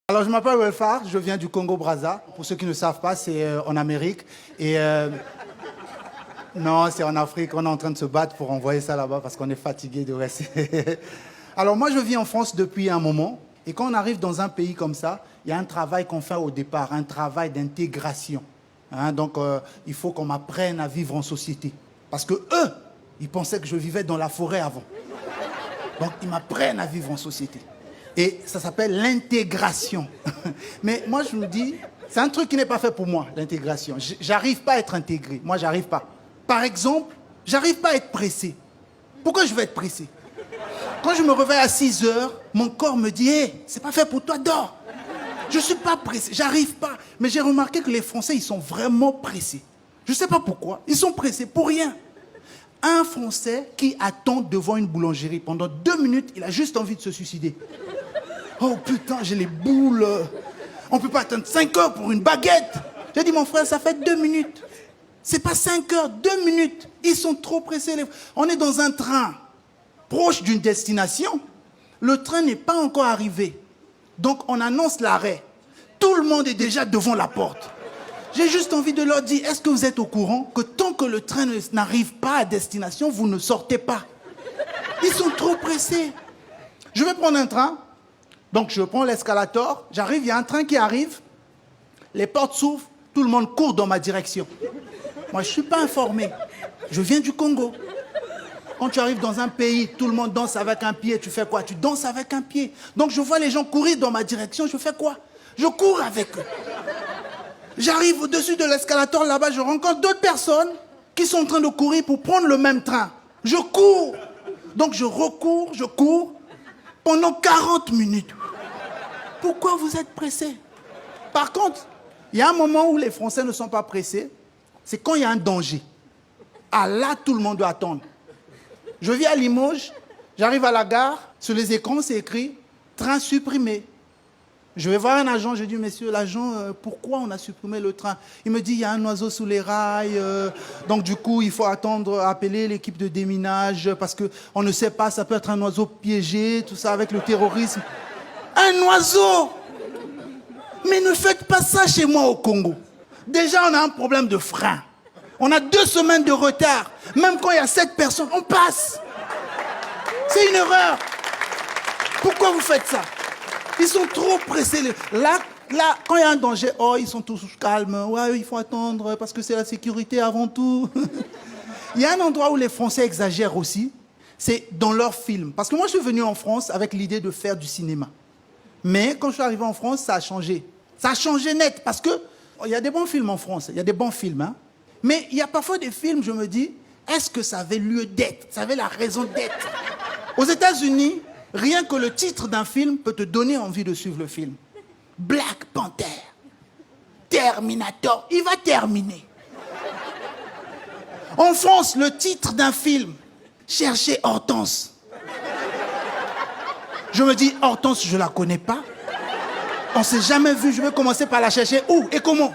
Alors, je m'appelle Welfare, je viens du Congo-Brazza. Pour ceux qui ne savent pas, c'est en Amérique. Et non, c'est en Afrique. On est en train de se battre pour envoyer ça là-bas parce qu'on est fatigué de rester. Alors, moi, je vis en France depuis un moment. Et quand on arrive dans un pays comme ça, il y a un travail qu'on fait au départ, un travail d'intégration. Donc, il faut qu'on m'apprenne à vivre en société. Parce que eux, ils pensaient que je vivais dans la forêt avant. Donc, ils m'apprennent à vivre en société. Et ça s'appelle l'intégration. Mais moi, je vous dis, c'est un truc qui n'est pas fait pour moi, l'intégration. J'arrive pas à être intégré. Moi, j'arrive pas. Par exemple, j'arrive pas à être pressé. Pourquoi je vais être pressé? Quand je me réveille à 6 heures, mon corps me dit « Hé, c'est pas fait pour toi, dors !» Je suis pas pressé, j'arrive pas. Mais j'ai remarqué que les Français, ils sont vraiment pressés. Je sais pas pourquoi. Ils sont pressés pour rien. Un Français qui attend devant une boulangerie pendant 2 minutes, il a juste envie de se suicider. Oh putain, j'ai les boules. On peut pas attendre 5 heures pour une baguette. J'ai dit, mon frère, ça fait 2 minutes. C'est pas 5 heures, 2 minutes. Ils sont trop pressés. On est dans un train proche d'une destination. Le train n'est pas encore arrivé. Donc on annonce l'arrêt. Tout le monde est déjà devant la porte. J'ai juste envie de leur dire, est-ce que vous êtes au courant que tant que le train n'arrive pas à destination, vous ne sortez pas? Ils sont trop pressés. Je vais prendre un train. Donc je prends l'escalator, j'arrive, il y a un train qui arrive, les portes s'ouvrent, tout le monde court dans ma direction. Moi, je ne suis pas informé. Je viens du Congo. Quand tu arrives dans un pays, tout le monde danse avec un pied, tu fais quoi? Tu danses avec un pied. Donc je vois les gens courir dans ma direction, je fais quoi? Je cours avec eux. J'arrive au-dessus de l'escalator là-bas, je rencontre d'autres personnes qui sont en train de courir pour prendre le même train. Je cours. Donc je recours, je cours pendant 40 minutes. Pourquoi vous êtes pressés? Par contre, il y a un moment où les Français ne sont pas pressés, c'est quand il y a un danger. Ah là, tout le monde doit attendre. Je vis à Limoges, j'arrive à la gare, sur les écrans, c'est écrit « train supprimé ». Je vais voir un agent, je dis « Monsieur l'agent, pourquoi on a supprimé le train ?» Il me dit « Il y a un oiseau sous les rails, donc du coup, il faut attendre, appeler l'équipe de déminage, parce qu'on ne sait pas, ça peut être un oiseau piégé, tout ça, avec le terrorisme. » Un oiseau! Mais ne faites pas ça chez moi au Congo. Déjà, on a un problème de frein. On a 2 semaines de retard. Même quand il y a 7 personnes, on passe. C'est une erreur. Pourquoi vous faites ça? Ils sont trop pressés. Là, quand il y a un danger, oh, ils sont tous calmes. Ouais, il faut attendre parce que c'est la sécurité avant tout. Il y a un endroit où les Français exagèrent aussi. C'est dans leurs films. Parce que moi, je suis venu en France avec l'idée de faire du cinéma. Mais quand je suis arrivé en France, ça a changé. Ça a changé net parce que il y a des bons films en France. Il y a des bons films. Hein. Mais il y a parfois des films, je me dis, est-ce que ça avait lieu d'être? Ça avait la raison d'être? Aux États-Unis, rien que le titre d'un film peut te donner envie de suivre le film. Black Panther, Terminator, il va terminer. En France, le titre d'un film, Cherchez Hortense. Je me dis, Hortense, je ne la connais pas. On ne s'est jamais vu, je vais commencer par la chercher. Où et comment?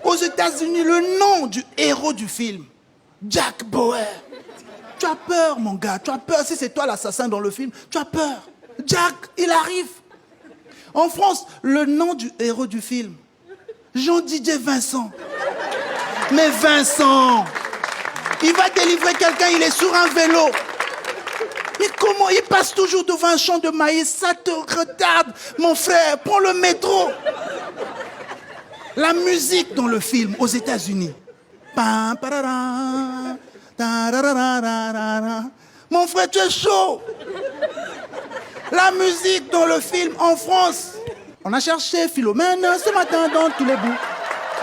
Aux États-Unis, le nom du héros du film, Jack Bauer. Tu as peur, mon gars, tu as peur. Si c'est toi l'assassin dans le film, tu as peur. Jack, il arrive. En France, le nom du héros du film, Jean-Didier Vincent. Mais Vincent, il va délivrer quelqu'un, il est sur un vélo. Mais comment? Il passe toujours devant un champ de maïs, ça te retarde. Mon frère, prends le métro. La musique dans le film, aux États-Unis. Mon frère, tu es chaud. La musique dans le film, en France. On a cherché Philomène ce matin dans tous les bouts.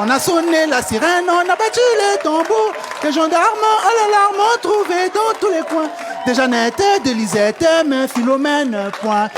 On a sonné la sirène, on a battu les tambours. Les gendarmes à l'alarme ont trouvé dans tous les coins. Des Jeannettes, des Lisettes, mais Philomène, point.